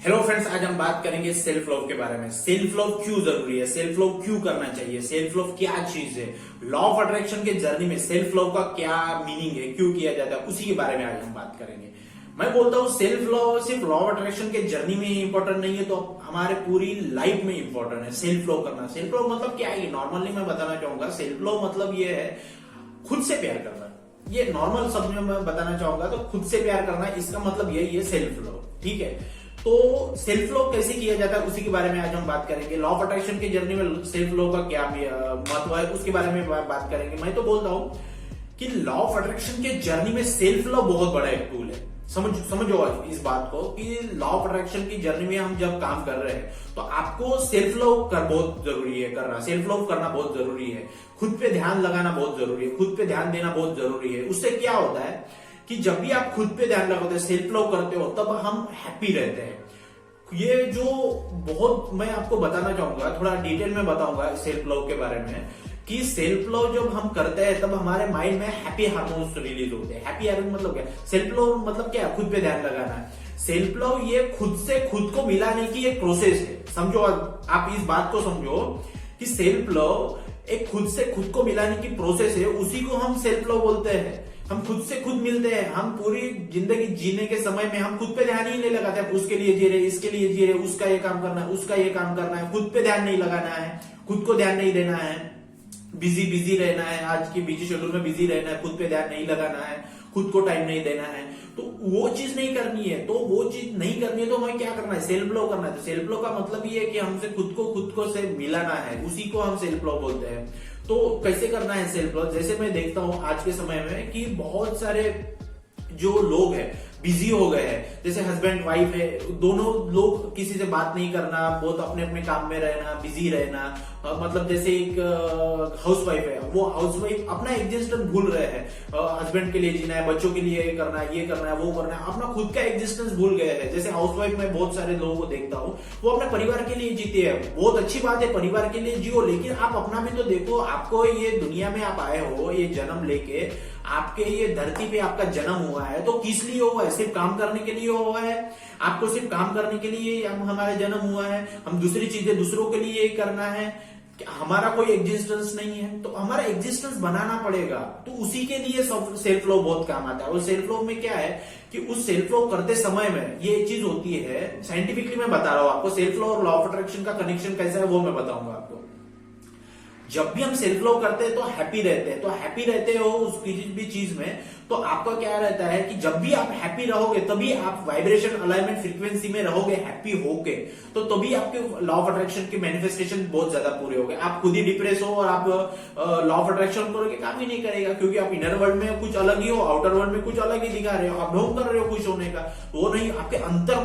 Hello friends, आज हम बात करेंगे सेल्फ लव के बारे में। सेल्फ लव क्यों जरूरी है, सेल्फ लव क्यों करना चाहिए, सेल्फ लव क्या चीज है, लॉ ऑफ अट्रैक्शन के जर्नी में सेल्फ लव का क्या मीनिंग है, क्यों किया जाता है, उसी के बारे में आज हम बात करेंगे। मैं बोलता हूँ सेल्फ लव सिर्फ लॉ ऑफ अट्रैक्शन के जर्नी में ही इंपॉर्टेंट नहीं है, तो हमारे पूरी लाइफ में इंपॉर्टेंट है सेल्फ लव करना। सेल्फ लव मतलब क्या है, नॉर्मली मैं बताना चाहूंगा। सेल्फ लव मतलब ये है खुद से प्यार करना। ये नॉर्मल शब्द में मैं बताना चाहूंगा तो खुद से प्यार करना, इसका मतलब यही है सेल्फ लव। ठीक है, तो सेल्फ लव कैसे किया जाता है उसी के बारे में आज हम बात करेंगे। लॉ ऑफ अट्रैक्शन की जर्नी में सेल्फ लव का क्या महत्व है उसके बारे में बात करेंगे। मैं तो बोलता हूं कि लॉ ऑफ अट्रैक्शन के जर्नी में सेल्फ लव बहुत बड़ा एक टूल है। समझो इस बात को कि लॉ ऑफ अट्रैक्शन की जर्नी में हम जब काम कर रहे हैं तो आपको सेल्फ लव बहुत जरूरी है करना। सेल्फ लव करना बहुत जरूरी है, खुद पे ध्यान लगाना बहुत जरूरी है, खुद पे ध्यान देना बहुत जरूरी है। उससे क्या होता है कि जब भी आप खुद पे ध्यान लगाते हो, सेल्फ लव करते हो, तब हम हैप्पी रहते हैं। ये जो बहुत मैं आपको बताना चाहूंगा, थोड़ा डिटेल में बताऊंगा सेल्फ लव के बारे में कि सेल्फ लव जब हम करते हैं तब हमारे माइंड में हैप्पी हार्मोन्स रिलीज होते हैं। हैप्पी हार्मोन मतलब क्या, सेल्फ लव मतलब क्या, खुद पे ध्यान लगाना है। सेल्फ लव ये खुद से खुद को मिलाने की एक प्रोसेस है। समझो, आप इस बात को समझो कि सेल्फ लव एक खुद से खुद को मिलाने की प्रोसेस है, उसी को हम सेल्फ लव बोलते हैं। हम खुद से खुद मिलते हैं, हम पूरी जिंदगी जीने के समय में हम खुद पे ध्यान ही नहीं लगाते। हम उसके लिए जी रहे, इसके लिए जी रहे, उसका ये काम करना है, उसका ये काम करना है, खुद पे ध्यान नहीं लगाना है, खुद को ध्यान नहीं देना है, बिजी रहना है, आज की बिजी शेड्यूल में बिजी रहना है, खुद पे ध्यान नहीं लगाना है, खुद को टाइम नहीं देना है। तो वो चीज नहीं करनी है, तो वो चीज नहीं करनी है तो हमें क्या करना है, सेल्फ लव करना है। तो सेल्फ लव का मतलब ये है कि हमसे खुद को से मिलाना है, उसी को हम सेल्फ लव बोलते हैं। तो कैसे करना है सेल्फ लव, जैसे मैं देखता हूं आज के समय में कि बहुत सारे जो लोग हैं बिजी हो गए हैं। जैसे हस्बैंड वाइफ है, दोनों लोग किसी से बात नहीं करना, बहुत अपने अपने काम में रहना, बिजी रहना। मतलब जैसे एक हाउसवाइफ है, वो हाउसवाइफ अपना एग्जिस्टेंस भूल रहे हैं। हस्बैंड के लिए जीना है, बच्चों के लिए करना है, ये करना है, वो करना है, अपना खुद का एग्जिस्टेंस भूल गए हैं। जैसे हाउसवाइफ में बहुत सारे लोगों को देखता हूँ, वो अपने परिवार के लिए जीते हैं। बहुत अच्छी बात है, परिवार के लिए जियो, लेकिन आप अपना भी तो देखो। आपको ये दुनिया में आप आए हो, ये जन्म लेके आपके ये धरती पे आपका जन्म हुआ है, तो किस लिए हुआ है, सिर्फ काम करने के लिए हुआ है। आपको सिर्फ काम करने के लिए हमारा जन्म हुआ है, हम दूसरी चीजें दूसरों के लिए करना है, हमारा कोई एग्जिस्टेंस नहीं है। तो हमारा एग्जिस्टेंस बनाना पड़ेगा, तो उसी के लिए सेल्फ लव बहुत काम आता है। और सेल्फ लव में क्या है कि उस सेल्फ लव करते समय में ये चीज होती है, साइंटिफिकली मैं बता रहा हूं आपको, सेल्फ लव और लॉ ऑफ अट्रैक्शन का कनेक्शन कैसा है वो मैं बताऊंगा आपको। जब भी हम सेल्फ लव करते हैं तो हैप्पी रहते हैं, तो हैप्पी रहते हो उस किसी भी चीज में, तो आपका क्या रहता है कि जब भी आप हैप्पी रहोगे तभी आप वाइब्रेशन अलाइनमेंट फ्रीक्वेंसी में रहोगे, हैप्पी होके, तो तभी आपके लॉ ऑफ अट्रैक्शन के मैनिफेस्टेशन बहुत ज्यादा पूरे होंगे। आप खुद ही डिप्रेस हो और आप लॉ ऑफ अट्रैक्शन करोगे, काम ही नहीं करेगा, क्योंकि आप इनर वर्ल्ड में कुछ अलग ही हो, आउटर वर्ल्ड में कुछ अलग ही दिखा रहे हो, आप ढोंग कर रहे हो खुश होने का। वो नहीं, आपके अंतर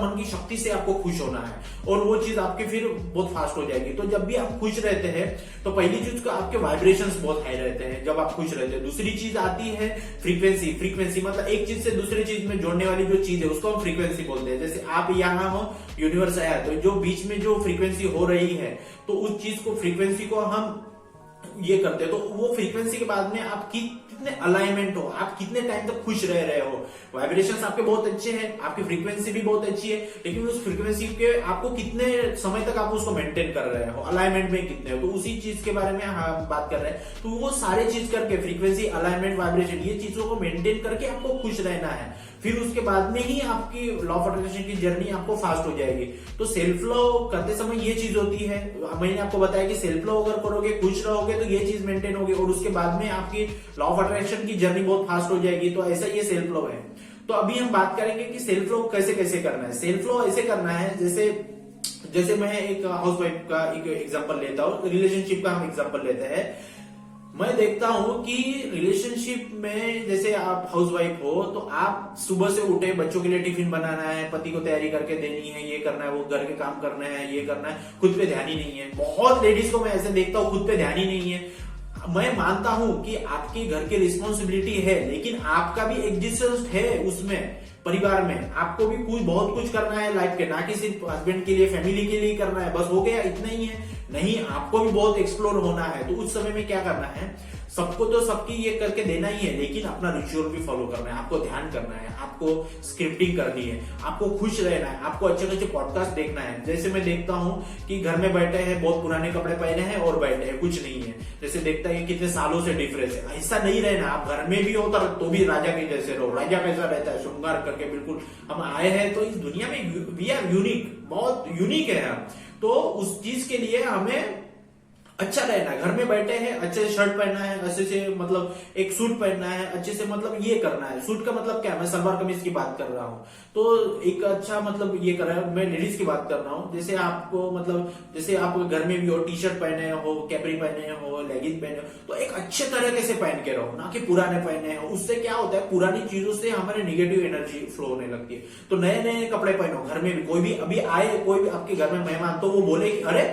मन की शक्ति से आपको खुश होना है, और वो चीज आपकी फिर बहुत फास्ट हो जाएगी। तो जब भी आप खुश रहते हैं तो पहली चीज को आपके वाइब्रेशंस बहुत हाई रहते हैं जब आप खुश रहते हैं। दूसरी चीज आती है फ्रीक्वेंसी मतलब एक चीज से दूसरी चीज में जोड़ने वाली जो चीज है उसको हम फ्रीक्वेंसी बोलते हैं। जैसे आप यहाँ हो, यूनिवर्स आया, तो जो बीच में जो फ्रीक्वेंसी हो रही है, तो उस चीज को फ्रीक्वेंसी को हम ये करते हैं। तो वो फ्रीक्वेंसी के बाद में आप कितने अलाइनमेंट हो, आप कितने टाइम तक खुश रह रहे हो, वाइब्रेशंस आपके बहुत अच्छे हैं, आपकी फ्रीक्वेंसी भी बहुत अच्छी है, लेकिन उस फ्रीक्वेंसी के आपको कितने समय तक आप उसको मेंटेन कर रहे हो, अलाइनमेंट में कितने हो, तो उसी चीज के बारे में हम बात कर रहे हैं। तो वो सारे चीज करके, फ्रीक्वेंसी, अलाइनमेंट, वाइब्रेशन, ये चीजों को मेंटेन करके आपको खुश रहना है। फिर उसके बाद में ही आपकी लॉ ऑफ अट्रैक्शन की जर्नी आपको फास्ट हो जाएगी। तो सेल्फ लव करते समय ये चीज होती है, मैंने आपको बताया कि सेल्फ लव अगर करोगे, खुश रहोगे, तो ये चीज मेंटेन होगी, और उसके बाद में आपकी लॉ ऑफ अट्रैक्शन की जर्नी बहुत फास्ट हो जाएगी। तो ऐसा ये सेल्फ लव है। तो अभी हम बात करेंगे कि सेल्फ लव कैसे कैसे करना है। सेल्फ लव ऐसे करना है, जैसे मैं एक हाउसवाइफ का एक एग्जांपल लेता हूँ, रिलेशनशिप का हम एग्जांपल लेते हैं। मैं देखता हूं कि रिलेशनशिप में जैसे आप हाउसवाइफ हो, तो आप सुबह से उठे, बच्चों के लिए टिफिन बनाना है, पति को तैयारी करके देनी है, ये करना है, वो घर के काम करना है, ये करना है, खुद पे ध्यान ही नहीं है। बहुत लेडीज को मैं ऐसे देखता हूँ खुद पे ध्यान ही नहीं है। मैं मानता हूं कि आपके घर की रिस्पॉन्सिबिलिटी है, लेकिन आपका भी एग्जिस्टेंस है उसमें, परिवार में आपको भी बहुत कुछ करना है लाइफ के, ना कि सिर्फ हस्बैंड के लिए, फैमिली के लिए करना है, बस हो गया इतना ही है। नहीं, आपको भी बहुत एक्सप्लोर होना है। तो उस समय में क्या करना है, सबको तो सबकी ये करके देना ही है, लेकिन अपना रिचुअल भी फॉलो करना है, आपको ध्यान करना है, आपको स्क्रिप्टिंग करनी है, आपको खुश रहना है, आपको अच्छे अच्छे पॉडकास्ट देखना है। जैसे मैं देखता हूँ कि घर में बैठे हैं, बहुत पुराने कपड़े पहने हैं और बैठे हैं, कुछ नहीं है। जैसे देखता है कितने सालों से डिफरेंस है, ऐसा नहीं रहना। आप घर में भी हो तो भी राजा के जैसे रहो। राजा कैसा रहता है, श्रृंगार करके बिल्कुल। हम आए हैं तो इस दुनिया में वी आर यूनिक, बहुत यूनिक है हम। तो उस चीज के लिए हमें अच्छा रहना है। घर में बैठे हैं, अच्छे से शर्ट पहनना है, अच्छे से मतलब एक सूट पहनना है, अच्छे से मतलब ये करना है। सूट का मतलब क्या है, मैं सलवार कमीज की बात कर रहा हूँ, तो एक अच्छा मतलब ये कर रहा है। मैं लेडीज की बात कर रहा हूँ। जैसे आपको मतलब जैसे आप घर में भी हो, टी शर्ट पहने हो, कैपरी पहने हो, लेगिंग पहने हो, तो एक अच्छे तरीके से पहन के रहो, ना कि पुराने पहने हो। उससे क्या होता है, पुरानी चीजों से हमारे निगेटिव एनर्जी फ्लो होने लगती है। तो नए नए कपड़े पहनो। घर में भी कोई भी अभी आए, कोई भी आपके घर में मेहमान, तो वो बोले कि अरे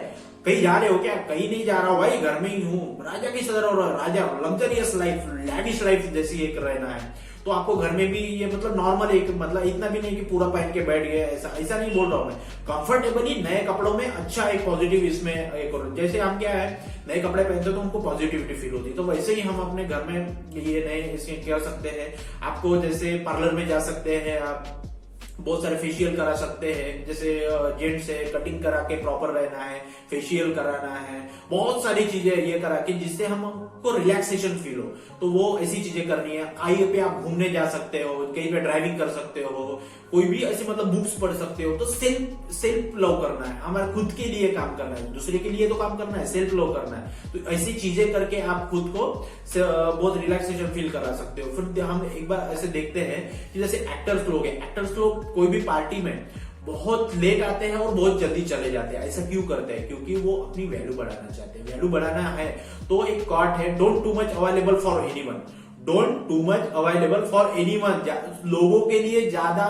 कहीं जा रहे हो क्या? कहीं नहीं जा रहा हूं भाई, घर में ही हूँ। राजा की सदर और राजा लग्जरियस लाइफ, लैविश लाइफ जैसी एक रहना है। तो आपको घर में भी ये मतलब नॉर्मल एक मतलब इतना भी नहीं कि पूरा पहन के बैठ गए, ऐसा ऐसा नहीं बोल रहा हूं मैं। कंफर्टेबली नए कपड़ों में अच्छा एक पॉजिटिव इसमें एक और, जैसे हम क्या है नए कपड़े पहनते तो हमको पॉजिटिविटी फील होती है, तो वैसे ही हम अपने घर में ये नए इसमें कर सकते हैं। आपको जैसे पार्लर में जा सकते हैं, आप बहुत सारे फेशियल करा सकते हैं। जैसे जेंट्स है, कटिंग करा के प्रॉपर रहना है, फेशियल कराना है, बहुत सारी चीजें ये करा के जिससे हमको रिलैक्सेशन फील हो। तो वो ऐसी चीजें करनी है। कहीं पे आप घूमने जा सकते हो, कहीं पे ड्राइविंग कर सकते हो, कोई भी ऐसे मतलब बुक्स पढ़ सकते हो। तो सेल्फ लव करना है, हमारा खुद के लिए काम करना है, दूसरे के लिए तो काम करना है, सेल्फ लव करना है। तो ऐसी चीजें करके आप खुद को बहुत रिलैक्सेशन फील करा सकते हो। फिर हम एक बार ऐसे देखते हैं कि जैसे एक्टर्स लोग हैं, एक्टर्स लोग कोई भी पार्टी में बहुत लेट आते हैं और बहुत जल्दी चले जाते हैं। ऐसा क्यों करते हैं? क्योंकि वो अपनी वैल्यू बढ़ाना चाहते हैं। वैल्यू बढ़ाना है तो एक कॉट है, don't too much available for anyone, don't too much available for anyone. लोगों के लिए ज्यादा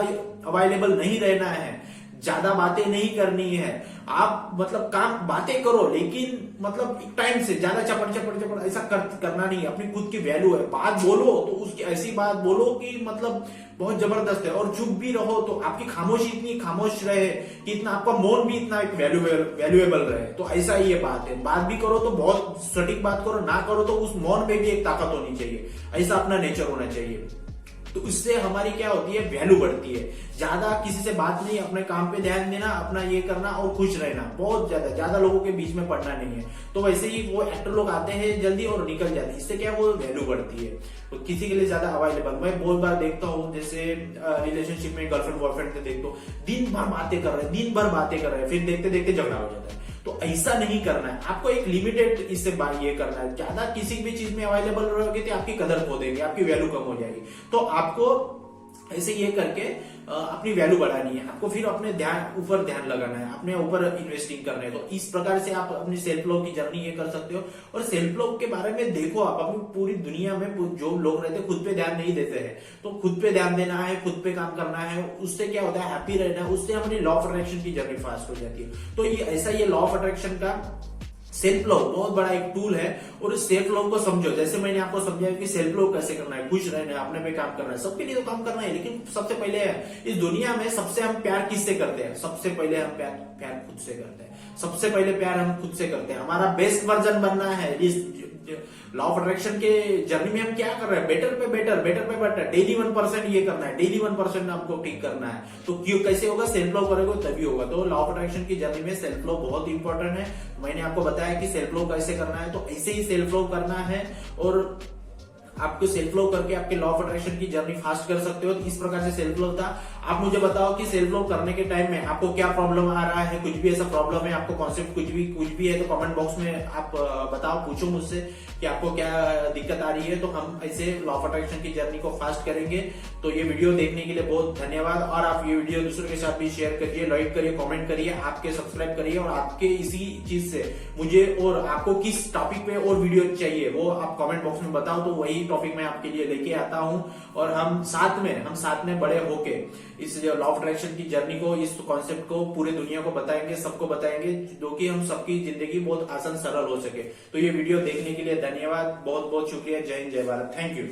अवेलेबल नहीं रहना है, ज्यादा बातें नहीं करनी है। आप मतलब काम बातें करो, लेकिन मतलब एक टाइम से ज्यादा चपड़ ऐसा करना नहीं है। अपनी खुद की वैल्यू है, बात बोलो तो उसकी ऐसी बात बोलो कि मतलब बहुत जबरदस्त है। और चुप भी रहो तो आपकी खामोशी इतनी खामोश रहे कि इतना आपका मौन भी इतना एक वैल्यूएबल रहे। तो ऐसा ही ये बात है, बात भी करो तो बहुत सटीक बात करो, ना करो तो उस मौन में भी एक ताकत होनी चाहिए। ऐसा अपना नेचर होना चाहिए। तो इससे हमारी क्या होती है, वैल्यू बढ़ती है। ज्यादा किसी से बात नहीं, अपने काम पे ध्यान देना, अपना ये करना और खुश रहना। बहुत ज्यादा लोगों के बीच में पड़ना नहीं है। तो वैसे ही वो एक्टर लोग आते हैं जल्दी और निकल जाते हैं। इससे क्या वो वैल्यू बढ़ती है। तो किसी के लिए ज्यादा अवेलेबल मैं बहुत बार देखता हूँ, जैसे रिलेशनशिप में गर्लफ्रेंड बॉयफ्रेंड से देखता हूँ, दिन भर बातें कर रहे हैं, फिर देखते देखते झगड़ा हो जाता है। तो ऐसा नहीं करना है, आपको एक लिमिटेड इससे ये करना है। ज्यादा किसी भी चीज में अवेलेबल रहोगे तो आपकी कदर खो देंगे, आपकी वैल्यू कम हो जाएगी। तो आपको ऐसे ये करके अपनी वैल्यू बढ़ानी है। आपको फिर अपने ऊपर ध्यान लगाना है, अपने ऊपर इन्वेस्टिंग करना है। तो इस प्रकार से आप अपनी सेल्फ लव की जर्नी ये कर सकते हो। और सेल्फ लव के बारे में देखो, आप अपनी पूरी दुनिया में जो लोग रहते हैं खुद पे ध्यान नहीं देते हैं, तो खुद पे ध्यान देना है, खुद पे काम करना है। उससे क्या होता है, हैप्पी रहना है। उससे हमारी लॉ ऑफ अट्रैक्शन की जर्नी फास्ट हो जाती है। तो ये ऐसा ये लॉ ऑफ अट्रैक्शन का सेल्फ लव बहुत बड़ा एक टूल है। और इस सेल्फ लव को समझो, जैसे मैंने आपको समझाया कि सेल्फ लव कैसे करना है, खुश रहना है, अपने पे काम करना है। सबके लिए तो काम करना है, लेकिन सबसे पहले है इस दुनिया में सबसे हम प्यार किससे करते हैं? सबसे पहले हम प्यार खुद से करते हैं। सबसे पहले प्यार हम खुद से करते हैं। हमारा बेस्ट वर्जन बनना है। इस लॉ ऑफ अट्रैक्शन के जर्नी में हम क्या कर रहे हैं, बेटर पे बेटर, डेली 1% ये करना है, डेली 1% आपको ठीक करना है। तो क्यों कैसे होगा, सेल्फ लव करोगे तभी होगा। तो लॉ ऑफ अट्रैक्शन की जर्नी में सेल्फ लव बहुत इंपॉर्टेंट है। मैंने आपको बताया कि सेल्फ लव कैसे करना है, तो ऐसे ही सेल्फ लव करना है। और आपको सेल्फ लव करके आपके लॉ ऑफ अट्रैक्शन की जर्नी फास्ट कर सकते हो। तो इस प्रकार से सेल्फ लव था। आप मुझे बताओ कि सेल्फ लव करने के टाइम में आपको क्या प्रॉब्लम आ रहा है, कुछ भी ऐसा प्रॉब्लम है आपको, कॉन्सेप्ट कुछ भी है तो कमेंट बॉक्स में आप बताओ, पूछो मुझसे कि आपको क्या दिक्कत आ रही है। तो हम ऐसे लॉ ऑफ अट्रैक्शन की जर्नी को फास्ट करेंगे। तो ये वीडियो देखने के लिए बहुत धन्यवाद। और आप ये वीडियो दूसरों के साथ भी शेयर करिए, लाइक करिए, कमेंट करिए, आपके सब्सक्राइब करिए। और आपके इसी चीज से मुझे और आपको किस टॉपिक पे और वीडियो चाहिए वो आप कमेंट बॉक्स में बताओ, तो वही टॉपिक मैं आपके लिए लेके आता हूं। और हम साथ में बड़े होके इस लॉ ऑफ अट्रैक्शन की जर्नी को, इस कॉन्सेप्ट को पूरे दुनिया को बताएंगे, सबको बताएंगे, जो कि हम सबकी जिंदगी बहुत आसान सरल हो सके। तो ये वीडियो देखने के लिए धन्यवाद, बहुत बहुत शुक्रिया। जय हिंद, जय भारत, थैंक यू।